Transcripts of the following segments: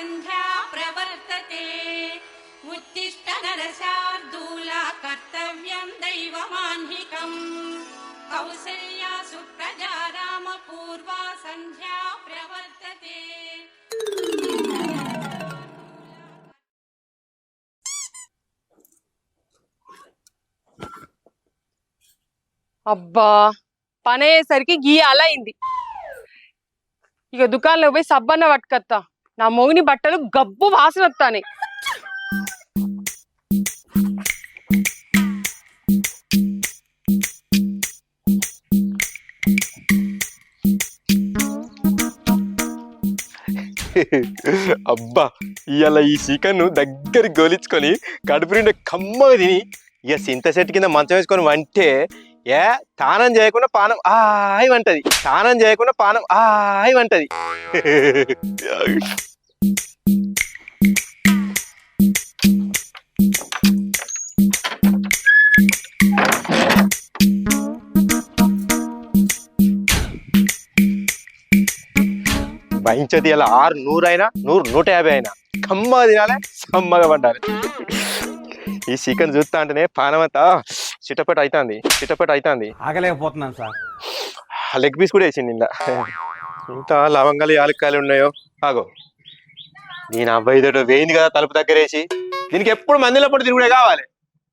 సంధ్యా ప్రవర్తతే ఉత్తిష్ట నరశార్దూలా కర్తవ్యం దైవమాన్హికం కౌసల్యా సుప్రజా రామ పూర్వా సంధ్యా ప్రవర్తతే. అబ్బా పని అయ్యేసరికి గీయాల అయింది. ఇక దుకాణంలో పోయి సబ్బన్న పట్టుకత్తా. నా మొగిని బట్టలు గబ్బు వాసన వస్తాయి. అబ్బా ఇవాళ ఈ చికెన్ దగ్గర గోలించుకొని కడుపు నిండా కమ్మగా తిని ఇక సింత సెట్ కింద మంచం వేసుకొని వంటే తానం చేయకుండా పానం ఆయి వంటది, తానం చేయకుండా పానం ఆయి వంటది. భయించది ఇలా 600 అయినా 100-150 అయినా కమ్మగా తినాలి, సమ్మగా వండాలి. ఈ చికెన్ చూస్తా అంటేనే పానం అంతా చిట్టపట అవుతుంది. ఆగలేకపోతున్నాను సార్. లెగ్ పీస్ కూడా వేసింది ఇందా. ఇంత లవంగాలు యాలక్కాయలు ఉన్నాయో ఆగో. నేను అబ్బాయి తోట వేయింది కదా తలుపు దగ్గర వేసి. దీనికి ఎప్పుడు మందిలో పడి తిరుగుడే కావాలి.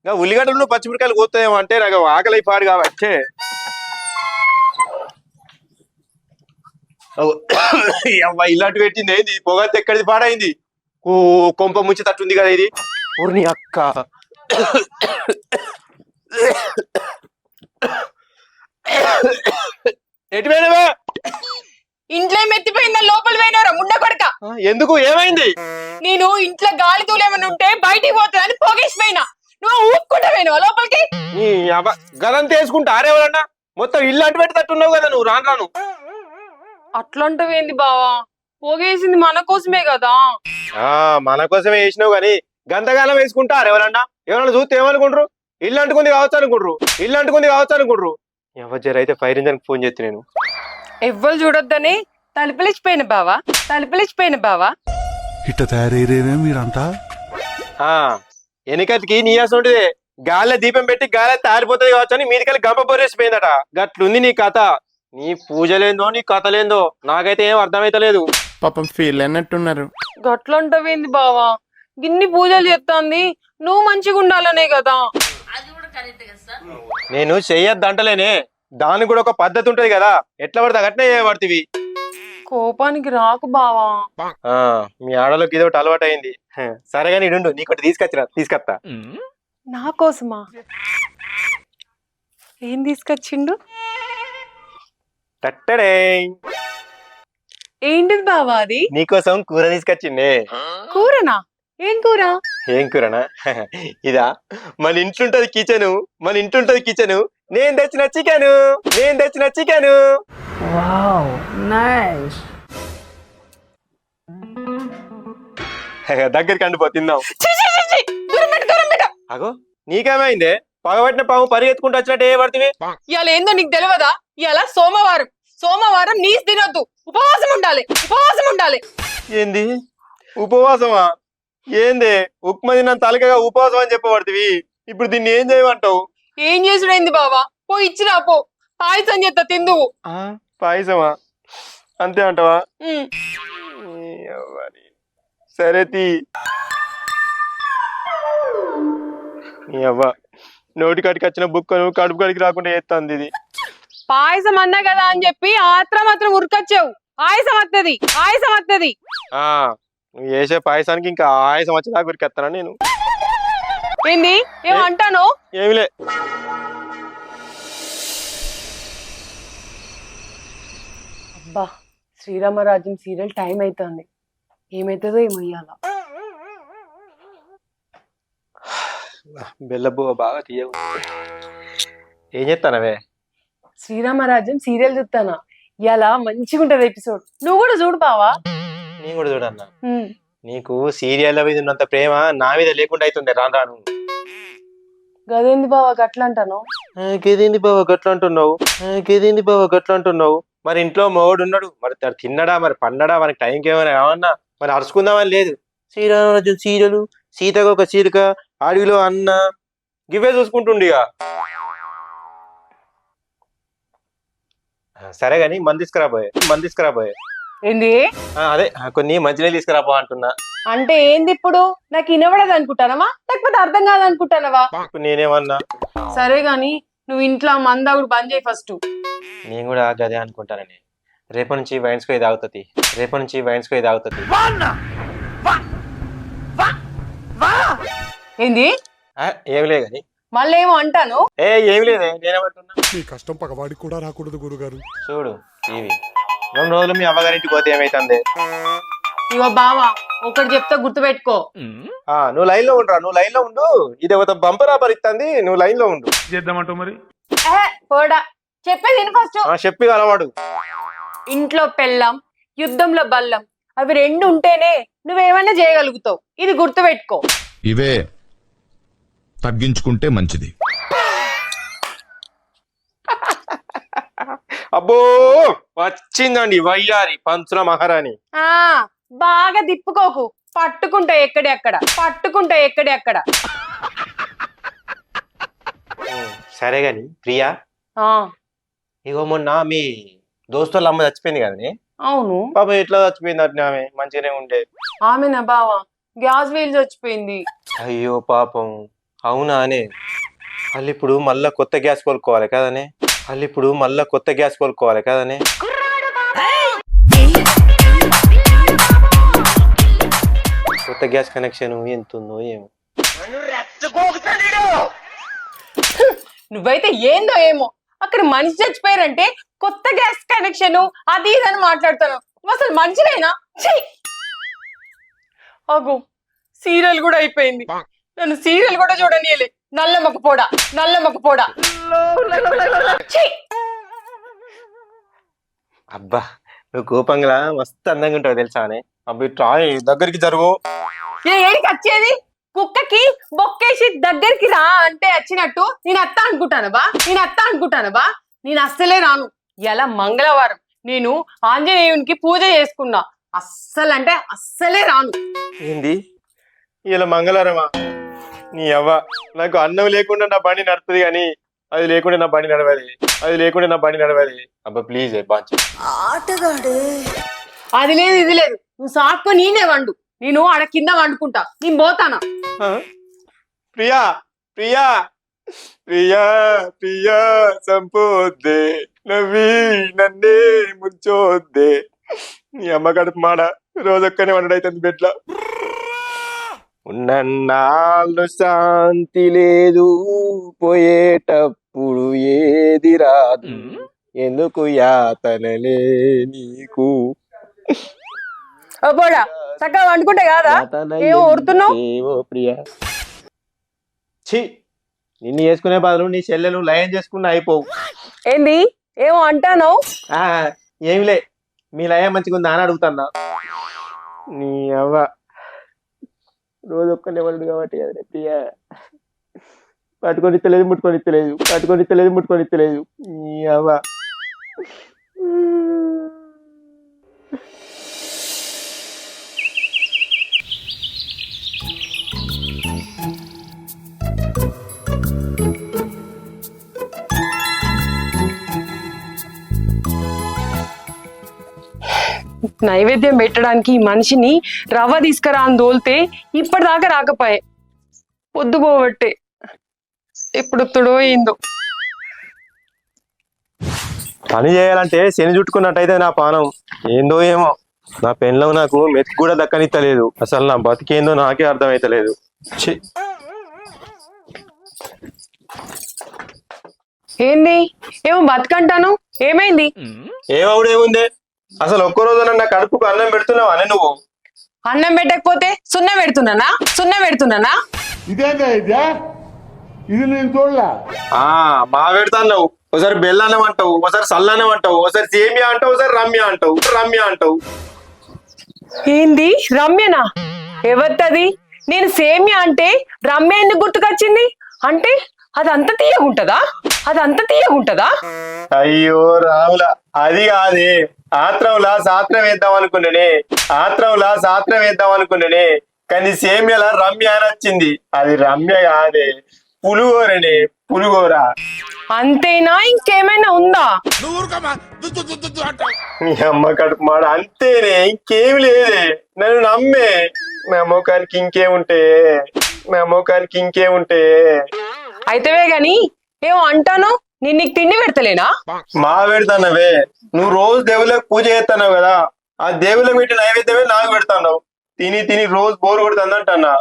ఇంకా ఉల్లిగడ్డలు పచ్చిమిరకాయలు కోస్తాయేమో అంటే నాకు ఆకలి పాడు కాబట్టి ఇలాంటి పెట్టింది. ఏంది పొగంత ఎక్కడిది పాడైంది? కొంప ముంచి తట్టుంది కదా ఇది. ఊరిని అక్క ఎటు పోయినవే? ఇంట్లో మెత్తిపోయిందా? లోపల పోయినవరా ముండ కొడక? ఎందుకు? ఏమైంది? నేను ఇంట్లో గాలి తూలేమని ఉంటే బయటికి పోతుందని పోగేసిపోయినా. నువ్వు ఊపుకుంటా పోయినావా లోపలికి? గదంతా వేసుకుంటా ఆరేవాలన్నా మొత్తం ఇల్లు అటు పెట్టి తట్టున్నావు కదా నువ్వు. రాను అట్లాంటివేంది బావా? పోగేసింది మన కోసమే కదా. మన కోసమే వేసినావు గాని గంతగాలం వేసుకుంటారు ఎవరన్నా. ఎవరన్నా చూస్తే ఏమనుకుంటారు? ఇల్లు అంటుకుంది కావచ్చు అనుకుంటారు. ఎవరు జరైతే ఫైర్ ఇంజన్ ఫోన్ చేస్తే నేను ఎవ్వరు చూడొద్దని తలుపులేసిపోయిన బావా. ఇట్ట తయారయ్యేనే మీరంతా. ఎన్నికటికి నీయాసం ఉంటుంది. గాలిలో దీపం పెట్టి గాలి తారిపోతుంది కావచ్చు అని మీదికెళ్ళి గంప బొరేసిపోయిందట. గట్లుంది నీ కథ. నీ పూజలేందో నీ కథలేందో నాకైతే ఏం అర్థమైతలేదు. పాపం ఫీల్ అన్నట్టున్నారు. గట్లంటవేంది బావా? గిన్ని పూజలు చేస్తాంది నువ్వు మంచిగా ఉండాలనే కదా. నేను చెయ్యొద్దంటలేనే, దానికి కూడా ఒక పద్ధతి ఉంటది కదా. ఎట్లా పడితే అట్నే చేయబడుతుంది. కోపానికి రాకు బావా. మీ ఆడలోకి ఇదో ఒకటి అలవాటు అయింది. సరేగా నీడు నీకొకటి తీసుకొస్తా. నా కోసమా? ఏం తీసుకొచ్చిండు? తట్టడే ఏంటిది బావా అది? నీకోసం కూర తీసుకొచ్చిండే. కూరనా? ఏం కూరనా? ఇదా మన ఇంట్లుంటది కిచెను. నేను తెచ్చిన చికెను. Wow, nice. దగ్గరికి అండిపో తిందాం. దూరం పెట్టు. అగో నీకేమైందే? పగబట్టిన పాము పరిగెత్తుకుంటూ వచ్చినట్టు ఏ పడుతుంది? ఇవాళ ఏందో నీకు తెలియదా? ఇవాళ సోమవారం నీసు తినొద్దు. ఉపవాసం ఉండాలి. ఏంది ఉపవాసమా? ఏంది ఉప్మా తిన్నంత తలకగా ఉపవాసం అని చెప్పబడుతుంది. ఇప్పుడు దీన్ని ఏం చేయమంటావు? ఏం చేసుడైంది బావా? పో ఇచ్చిరా పో. పాయసం చేస్తా తిందువు. పాయసమా? అంతే అంటావా? సరే తీ. నీ అవ్వ నోటి కాడికి వచ్చిన బుక్కను కడుపు కాడికి రాకుండా చేస్తుంది ఇది. పాయసం అన్నా కదా అని చెప్పి మాత్రం ఉరికొచ్చావు. ఆయాసం వత్తది. నువ్వు చేసే పాయసానికి ఇంకా ఆయాసం వచ్చేదాకా గురికెత్తాను నేను. ఏంది ఏమంటాను? ఏమిలే. అబ్బా శ్రీరామరాజ్యం సీరియల్ టైం అవుతుంది. ఏమైతుందో ఏమో ఇయ్యాల. బెల్లబువ్వ బాగా తీయవు. ఏం చేస్తానవే? శ్రీరామరాజ్యం సీరియల్ చూస్తానా. ఇవాళ మంచిగా ఉంటది ఎపిసోడ్. నువ్వు కూడా చూడు బావా. నేను కూడా చూడన్నా. నీకు సీరియల్ మీద ఉన్నంత ప్రేమ నా మీద లేకుండా అవుతుంది రాను. గదేంది బావా గట్లా అంటాను? గట్లా అంటున్నావు? మరి ఇంట్లో మొగుడు ఉన్నాడు, మరి తిన్నడా, మరి పన్నడా, మనకి టైంకి ఏమైనా కావన్నా? మరి అరుచుకుందామని లేదు. శ్రీరామరాజు సీరియలు, సీతకు ఒక చీరిక, అడవిలో అన్న గివే చూసుకుంటుండిగా. సరే గాని మంది తీసుకురాబోయే ఏంది అదే కొన్ని మంచిగా తీసుకురాబో అంటున్నా. అంటే ఏంది ఇప్పుడు? నాకు వినబడదు అనుకుంటానవా లేకపోతే అర్థం కాదనుకుంటానవా? ఇప్పుడు నేనేమన్నా? సరే గాని నువ్వు ఇంట్లో మందాగుడు బంద్ చేయి ఫస్ట్. నేను కూడా గదే అనుకుంటానని. రేపటి నుంచి వైన్స్ పోయి తాగుతుంది. ఏంది ఏం లేదు గాని మళ్ళీ ఏమో అంటాను. ఏం లేదే, నేనేమంటున్నా. మీ కష్టం పగవాడికి కూడా రాకూడదు గురుగారు. చూడు ఇవి 2 రోజులు మీ అవ్వగారింటికి పోతే ఏమైతుంది? ఇగో బావా ఒకటి చెప్తా గుర్తుపెట్టుకో. నువ్వు లైన్ లో ఉండు. ఇది ఒక బంపర్ ఆఫర్ ఇస్తుంది, నువ్వు లైన్ లో ఉండు. చేద్దామంటావు మరి? పోడా చెప్పేది విను ఫస్ట్. చెప్పి అలవాడు. ఇంట్లో పెళ్ళం, యుద్ధంలో బల్లం, అవి 2 ఉంటేనే నువ్వేమైనా చేయగలుగుతావు. ఇది గుర్తుపెట్టుకో. ఇవే తగ్గించుకుంటే మంచిది. అబ్బో వచ్చిందండి వయ్యారి పంచుల మహారాణి. బాగా తిప్పుకోకు, పట్టుకుంటా ఎక్కడెక్కడ. సరే గాని ప్రియా, ఇగో మొన్న మీ దోస్తుల అమ్మ చచ్చిపోయింది కదనే. అవును పాప ఎట్లా చచ్చిపోయింది? అట్లా ఆమె మంచిగానే ఉండే. ఆమెనా బావా? గ్యాస్ వీల్ చచ్చిపోయింది. అయ్యో పాపం. అవునా అనే? వాళ్ళు ఇప్పుడు మళ్ళా కొత్త గ్యాస్ కొనుక్కోవాలి కదనే. కొత్త గ్యాస్ కనెక్షన్ ఎంత ఉందో ఏమో. నువ్వైతే ఏందో ఏమో, అక్కడ మనిషి చచ్చిపోయారంటే కొత్త గ్యాస్ కనెక్షన్ అది ఇదని మాట్లాడతాను. అసలు మనిషినేనా? అగు సీరియల్ కూడా అయిపోయింది. నన్ను సీరియల్ కూడా చూడనీయలే. నల్ల మొక్క పోడా. అబ్బా నువ్వు కోపంగా మస్తు అందంగా ఉంటావు తెలుసా అనే. అబ్బి ట్రాయ్ దగ్గరికి జరుగు. ఏడికి వచ్చేది? కుక్కకి బొక్కేసి దగ్గరికి రా అంటే వచ్చినట్టు నేను అత్త అనుకుంటానవా? నేను అస్సలే రాను. ఎలా మంగళవారం నేను ఆంజనేయునికి పూజ చేసుకున్నా. అస్సలే రాను. ఏంది ఇలా మంగళవారమా? నీ అవ్వ, నాకు అన్నం లేకుండా నా బండి నడుపుతుంది కానీ అది లేకుండా నా బండి నడవాలి. అబ్బా ప్లీజ్ అది లేదు ఇది లేదు, నువ్వు సాక్కు నేనే వండు. నేను ఆడ కింద వండుకుంటా, నేను పోతానా. ప్రియా ప్రియా ప్రియా ప్రియా సంపోద్దే నవ్వి నన్నే ముంచోద్దే. నీ అమ్మ కడుపు మాడ రోజొక్కనే వండైతుంది బెడ్ల. ఉన్నన్నాళ్ళు శాంతి లేదు, పోయేటప్పుడు ఏది రాదు, ఎందుకు యాతనలే నీకు. పోడా చక్కగా వండుకుంటే కాదా ఏమో ఊరుతున్నావు. ఏవో ప్రియా, ఛీ నిన్ను చేసుకునే బదులు నీ చెల్లెలు లయం చేసుకున్నా అయిపోవు. ఏంది ఏమో అంటాను? ఏమిలే, మీ లయం మంచిగా ఉందా అని అడుగుతున్నా. నీ అవ్వ రోజు ఒక్కనే వాళ్ళు కాబట్టి అదే ప్రియా. పట్టుకొని ముట్టుకొని నీ అవ్వ. నైవేద్యం పెట్టడానికి ఈ మనిషిని రవ్వ తీసుకురా అని దోల్తే ఇప్పటిదాకా రాకపోయే. పొద్దుపోబట్టే ఎప్పుడు ఏందో. పని చేయాలంటే శని చుట్టుకున్నట్టయితే నా పానం ఏందో ఏమో. నా పెన్లో నాకు మెతుకు కూడా దక్కనిత్తలేదు. అసలు నా బతికేందో నాకే అర్థమైతలేదు. ఏంది ఏమో బతుకంటాను? ఏమైంది? ఏమవుడేముంది? అసలు ఒక్క రోజు నా కడుపుకు అన్నం పెడుతున్నావు అనే నువ్వు? అన్నం పెట్టకపోతే సున్న పెడుతున్నానా? ఇది నేను చూడలే. మా పెడతావు. ఒకసారి బెల్లన్నం అంటావు, ఒకసారి సల్లన్నం అంటావు, ఒకసారి సేమియా అంటావు, ఒకసారి రమ్య అంటావు. ఏంది రమ్యనా? ఎవరిది? నేను సేమియా అంటే రమ్య ఎందుకు గుర్తుకొచ్చింది? అంటే అది అంత తీయగుంటదా? అది అంత తీయగుంటదా? అయ్యో రాముల, అది కాదే. ఆత్రంలా సాత్రం వేద్దాం అనుకున్నానే, కానీ సేమ్యలా రమ్య అని వచ్చింది. అది రమ్య కాదే, పులిహోరనే, పులిహోర. అంతేనా ఇంకేమైనా ఉందా? నీ అమ్మ కడుపు మాడ, అంతేనే, ఇంకేమి లేదే. నన్ను నమ్మే. నా ముఖానికి ఇంకేముంటే అయితేవే గాని ఏమో అంటాను. నేను నీకు తిండి పెడతలేనా? మా పెడతానవే. నువ్వు రోజు దేవుళ్ళకి పూజ చేస్తున్నావు కదా, ఆ దేవుళ్ళ పెట్టి నైవేద్యమే నాకు పెడతావు. తిని రోజు బోరు కొడుతుందంటన్నా.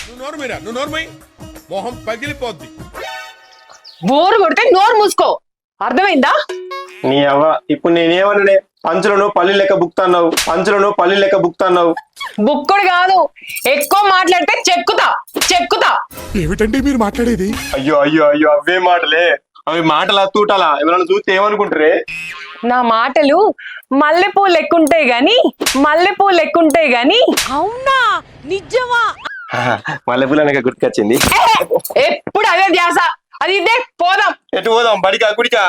నువ్వు నోర్మై మొహం పగిలిపోద్ది. బోరు కొడితే నోరు మూసుకో, అర్థమైందా? నీ అవ్వ, ఇప్పుడు నేనేమన్నానే? పంచులను పల్లి లెక్క బుక్తాన్నావు. బుక్కుడు కాదు, ఎక్కువ మాట్లాడితే చెక్కుతా. ఏమిటండి మీరు మాట్లాడేది? అయ్యో అవే మాటలే. అవి మాటలా తూటాలా? ఎవరైనా చూస్తే ఏమనుకుంటారే? నా మాటలు మల్లెపూలు ఎక్కుంటాయి గాని అవునా నిజమా? మల్లెపూల గుర్తుకొచ్చింది. ఎప్పుడు అదే ధ్యాస. అది ఇదే పోదాం. ఎటు పోదాం? బడికా గుడికా?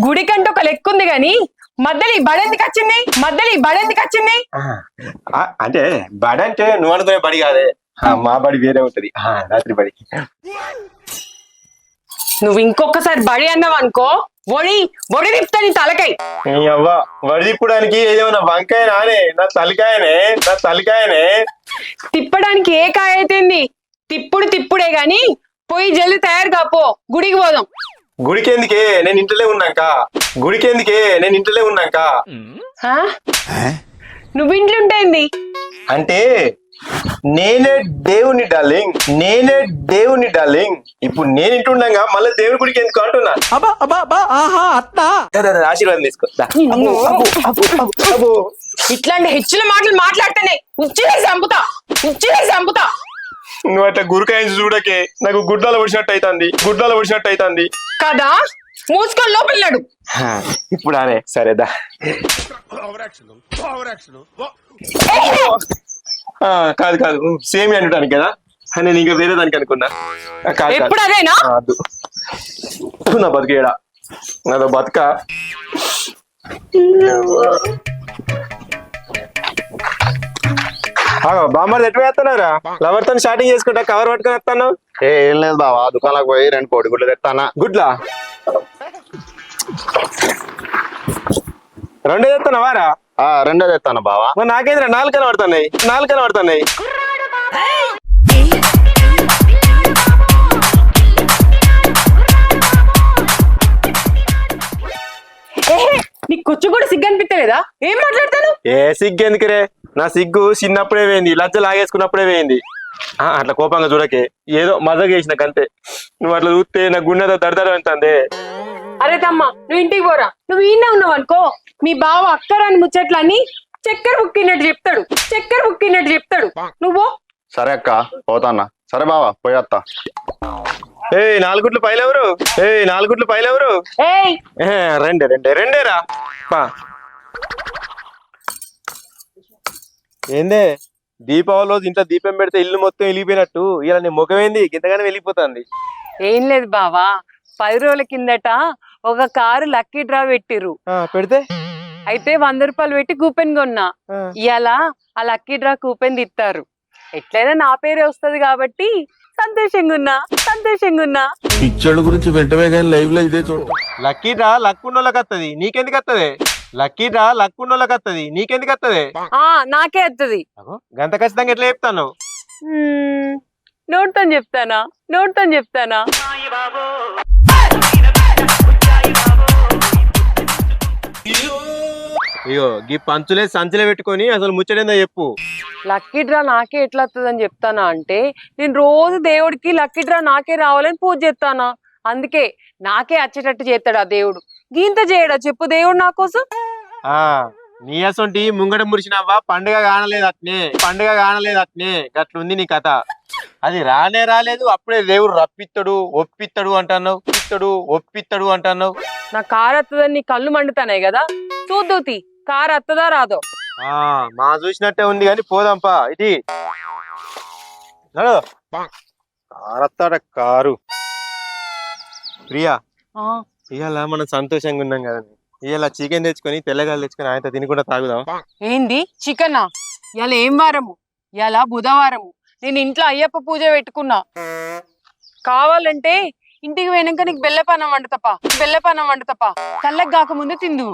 గుడికంటూ ఒక లెక్క ఉంది గాని మధ్యలో ఈ బడెందుకు వచ్చింది? అంటే బడి అంటే నువ్వు అనుకునే బడి కాదే, మా బడి వేరే ఉంటది. రాత్రి బడి. నువ్వు ఇంకొకసారి బడి అన్నావు అనుకో, ఒడి తిప్పుతా నీ తలకాయ. నీ అవ్వ, వడి తిప్పడానికి ఏదేమన్నా వంకాయ నానే? నా తలకాయనే. తిప్పడానికి ఏ కాయ అయితేంది? తిప్పుడే గాని పోయి జల్ది తయారు కాపో, గుడికి పోదాం. గుడికెందుకే? నేను ఇంట్లోనే ఉన్నాక. హా? నువ్వు ఇంట్లో ఉంటాయింది అంటే నేనే దేవుని డార్లింగ్. ఇప్పుడు నేను ఇంటుండగా మళ్ళీ దేవుడి గుడికి ఎందుకు అంటున్నా? ఆశీర్వాదం తీసుకో. ఇట్లాంటి హెచ్చుల మాటలు మాట్లాడితేనే ఉచ్చిలే చంపుతా. నువ్వు అట్లా గురికాయించి చూడకే, నాకు గుడ్డలు పొడిచినట్టు అవుతుంది కదా. మూసుకొని లోపలినాడు. ఇప్పుడు అనే సరేదా. కాదు సేమ్ అనడానికి కదా, నేను ఇంకా వేరే దానికి అనుకున్నా. ఎప్పుడు అదేనా? నా బతికేడా, నాదో బతుక. బామ్మది ఎటు వేస్తున్నారా? లవర్ తో స్టార్టింగ్ చేసుకుంటా కవర్ పట్టుకొని వస్తాను. ఏం లేదు బావా, దుకాణాలకు పోయి 2 కోడిగుడ్లు తెస్తానా. గుడ్లా 2 తెస్తున్నావారా? 2 తెస్తాను బావా. మరి నాకేంద్ర 4 కనబడుతున్నాయి. నీ కొచ్చు కూడా సిగ్గు అనిపించలేదా? ఏం మాట్లాడతాను? ఏ సిగ్గు ఎందుకురే? నా సిగ్గు చిన్నప్పుడే వేయింది, లజ్జ లాగేసుకున్నప్పుడే వేయింది. అట్లా కోపంగా చూడకే, ఏదో మజా చేసిన కంతే. నువ్వు అట్లా చూస్తే నా గుండెతో దడదడ అంటుంది. అరే తమ్మ, నువ్వు ఇంటికి పోరా. నువ్వు ఈయన ఉన్నావు అనుకో, మీ బావ అక్కరాని ముచ్చట్లన్నీ చక్కెర బుక్కినట్టు చెప్తాడు. నువ్వు సరే అక్క, పోతాన్నా. సరే బావా, పోయేస్తా. 4 గుడ్లు పైలెవరు? రెండేరా. ఏందే దీపావళి రోజు ఇంట్లో దీపం పెడితే ఇల్లు మొత్తం వెలిగిపోయినట్టు ఇలా నీ ముఖమేంది ఇంతగానే వెళ్ళిపోతుంది? ఏం లేదు బావా, 10 రోజుల కిందట ఒక కారు లక్కీ డ్రా పెట్టిర్రు. పెడితే అయితే 100 రూపాయలు పెట్టి కూపెన్ కొన్నా. ఇవాళ ఆ లక్కీ డ్రా కూపెన్ తిత్తారు. ఎట్లయినా నా పేరే వస్తది కాబట్టి సంతోషంగా ఉన్నా. పిక్చర్ల గురించి వెంటనే కానీ లైవ్ లో ఇదే చూడ. లక్కీ డ్రా లక్కున్నోళ్ళకి వస్తుంది, నీకెందుకు వస్తుంది? నాకే వస్తుంది. గంత ఖచ్చితంగా ఎట్లా చెప్తాను? నోట్తో చెప్తానా? అయ్యో, గీ పంచులే సంచులే పెట్టుకొని అసలు ముచ్చటేందో చెప్పు. లక్కీ డ్రా నాకే ఎట్లా వస్తుందని చెప్తానా అంటే, నేను రోజు దేవుడికి లక్కీ డ్రా నాకే రావాలని పూజ చేస్తానా. అందుకే నాకే వచ్చేటట్టు చేస్తాడు ఆ దేవుడు. గీంత చేయడా చెప్పు దేవుడు నా కోసం? నీ అసొంటి ముంగడ మురిసినవ్వా పండుగ కానలేదు అట్నే గట్లుంది నీ కథ. అది రాలేదు, అప్పుడే దేవుడు రప్పిత్తడు ఒప్పిత్తడు అంటున్నావు. నా కారు వస్తుందని నీ కళ్ళు మండుతానాయి కదా, చూద్దుతి కారు వస్తుందా రాదో. మా చూసినట్టే ఉంది కానీ పోదాంపా. ఇది కారత్తాడ కారు. ప్రియా, ఆ, ఇవాళ మనం సంతోషంగా ఉన్నాం కదా, ఇవాళ చికెన్ తెచ్చుకొని తెల్లగాలు తెచ్చుకొని ఆయన తిని కూడా తాగుదాం. ఏంది చికెనా? ఇవాళ ఏం వారము? ఇవాళ బుధవారము. నేను ఇంట్లో అయ్యప్ప పూజ పెట్టుకున్నా. కావాలంటే ఇంటికి పోయినాక నీకు బెల్లపానం వండుతపా కళ్ళకి కాకముందే తిందు.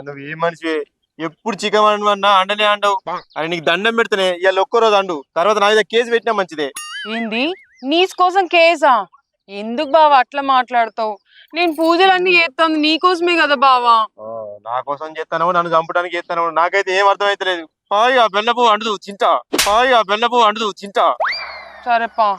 నువ్వు ఏ మనిషి, ఎప్పుడు చికెన్ అన్నా అండనే అండవు. అని నీకు దండం పెడితేనే ఇవాళ ఒక్కరోజు అండు, తర్వాత నా మీద కేసు పెట్టినా మంచిదే. ఏంది నీస్ కోసం కేసా? ఎందుకు బావా అట్లా మాట్లాడతావు? నేను పూజలన్నీ చేస్తాను నీకోసమే కదా బావా. నా కోసం చేస్తానో నన్ను చంపడానికి చేస్తానో నాకైతే ఏం అర్థం అయితలేదు. హాయిగా బెల్లపు అండదు చింత. సరేపా.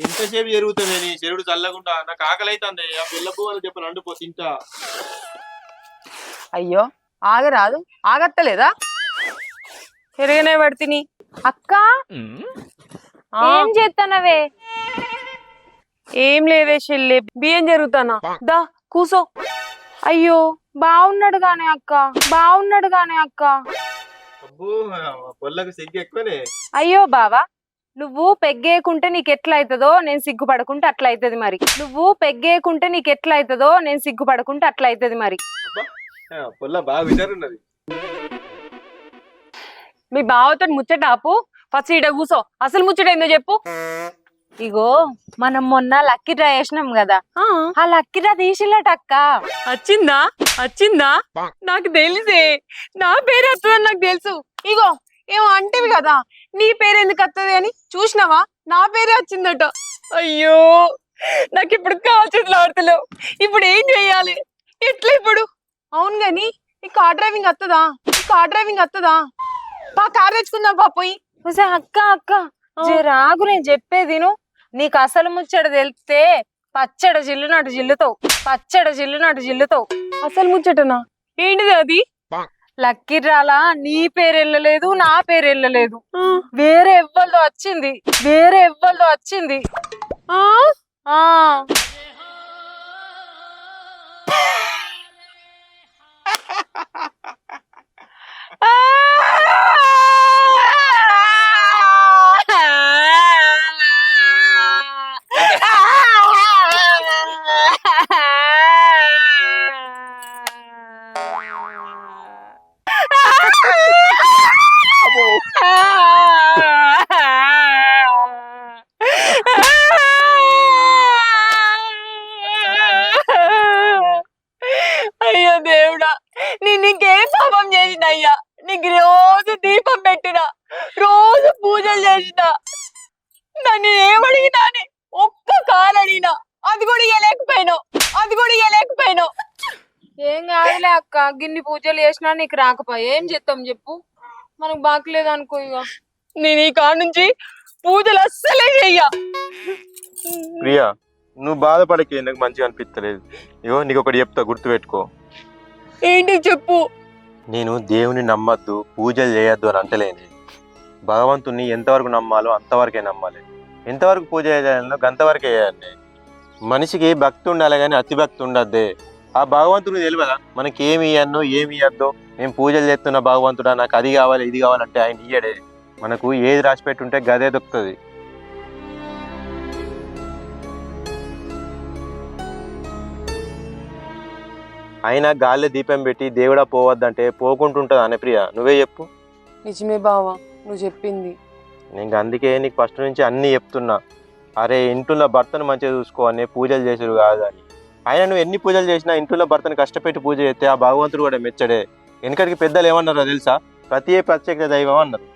ఎంతసేపు జరుగుతుంది నీ చెరుడు చల్లకుండా? నాకు ఆకలి అవుతుంది. ఆ బెల్లపు అని చెప్పను అండుపో తింటా. అయ్యో ఆగరాదు, ఆగత్తలేదా? ఎరగనే పడితిని. అక్క ఏం చేస్తానవే? ఏం లేదే చెల్లె, బియ్యం జరుగుతానా. దా కూసో. అయ్యో బాగున్నాడు గానే అక్క. అబ్బో, పొల్లకు సిగ్గు ఎక్కువనే. అయ్యో బావా, నువ్వు పెగ్గేయకుంటే నీకు ఎట్లా అవుతుందో నేను సిగ్గుపడకుంటే అట్లా అవుతుంది మరి. పొల్ల బాగా విచారున్నది. మీ బావతో ముచ్చట ఆపు, ఫస్ట్ ఈడ కూసో. అసలు ముచ్చట ఏందో చెప్పు. ఇగో మనం మొన్న లక్కీ డ్రా చేసినాం కదా, ఆ లక్కీ డ్రా తీసిల్లట అక్క. వచ్చిందా? నాకు తెలిసే, నా పేరు వస్తుందని నాకు తెలుసు. ఇగో ఏమో అంటేవి కదా, నీ పేరు ఎందుకు వస్తుంది అని. చూసినావా, నా పేరే వచ్చిందట. అయ్యో నాకు ఇప్పుడు కాల్చేతులు ఆడతలేవు. ఇప్పుడు ఏం చెయ్యాలి? ఎట్లా ఇప్పుడు? అవును గాని ఈ కార్ డ్రైవింగ్ వస్తుందా? బా కార్ తెచ్చుకుందాం పోయి. అక్క జరాగు, నేను చెప్పేది విను. నీకు అసలు ముచ్చట తెలిస్తే పచ్చడ జిల్లునట్టు జిల్లుతావు. అసలు ముచ్చటనా? ఏంటిది అది? లక్కీ డ్రాలా నీ పేరు వెళ్ళలేదు, నా పేరు వెళ్ళలేదు, వేరే ఎవ్వరిదో వచ్చింది. ఆ ఆ అయ్యో దేవుడా, నీకేం పాపం చేసిన అయ్యా? నీకు రోజు దీపం పెట్టినా, రోజు పూజలు చేసిన, నన్ను ఏమడిగినా అని ఒక్క కాలు అడిగినా అది కూడా ఇవ్వలేకపోయినావు. ఏం కాదులే అక్క, గిన్ని పూజలు చేసినా నీకు రాకపోయా ఏం చేస్తాం చెప్పు? మనకు బాగలేదు అనుకో. ఇక నేను ఈ కాడ నుంచి పూజలు అస్సలే చెయ్యా. ప్రియా, నువ్వు బాధపడకే, నాకు మంచిగా అనిపిస్తలేదు. ఇగో నీకు ఒకటి చెప్తా, గుర్తు పెట్టుకో. ఏంటి చెప్పు. నేను దేవుని నమ్మద్దు, పూజలు చేయొద్దు అని అంటలేను. భగవంతుని ఎంతవరకు నమ్మాలో అంతవరకే నమ్మాలి. ఎంతవరకు పూజ చేయాలో అంతవరకే చేయాలి. మనిషికి భక్తి ఉండాలి కానీ అతి భక్తి ఉండద్దే. ఆ భగవంతుడికి తెలియదా మనకి ఏమి ఇయ్యన్నో ఏమి ఇయ్యద్దో? నేను పూజలు చేస్తున్న భగవంతుడా, నాకు అది కావాలి ఇది కావాలంటే ఆయన ఇయ్యడే. మనకు ఏది రాసి పెట్టుంటే గదే దొక్కుతుంది. అయినా గాలి దీపం పెట్టి దేవుడా పోవద్దంటే పోకుంటుంటుంది అనే. ప్రియ, నువ్వే చెప్పు. నిజమే బావా నువ్వు చెప్పింది. నేను అందుకే నీకు ఫస్ట్ నుంచి అన్నీ చెప్తున్నా. అరే ఇంట్లో భర్తను మంచిగా చూసుకో అని, పూజలు చేసుడు కాదు అని. ఆయన నువ్వు ఎన్ని పూజలు చేసినా ఇంట్లో భర్తను కష్టపెట్టి పూజ చేస్తే ఆ భగవంతుడు కూడా మెచ్చడే. వెనకటికి పెద్దలు ఏమన్నారో తెలుసా? ప్రత్యేక దైవం అన్నారు.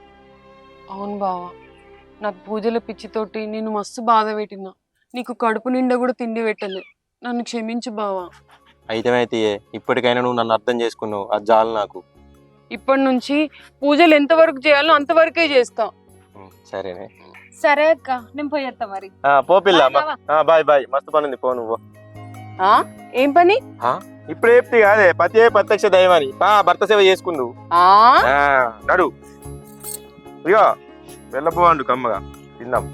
అవును బావా, నాకు పూజల పిచ్చితోటి నేను మస్తు బాధ పెట్టినా. నీకు కడుపు నిండా కూడా తిండి పెట్టలే. నన్ను క్షమించు బావా. అయితే ఇప్పటికైనా నువ్వు నన్ను అర్థం చేసుకున్నావు, అది చాలు నాకు. ఇప్పటి నుంచి పూజలు ఎంతవరకు చేయాలో అంతవరకే చేస్తా. సరేనే. సరే అక్క, నేను పోయేస్తా మరి. పో పిల్ల. బాయ్. మస్తు పని ఉంది, పో నువ్వు. ఏం పని? ఇప్పుడు చెప్తే కాదే, ప్రత్యక్ష దైవాన్ని భర్త సేవ చేసుకుందువు. నడు. ఇగో వెళ్ళబోండు కమ్మగా తిందాం.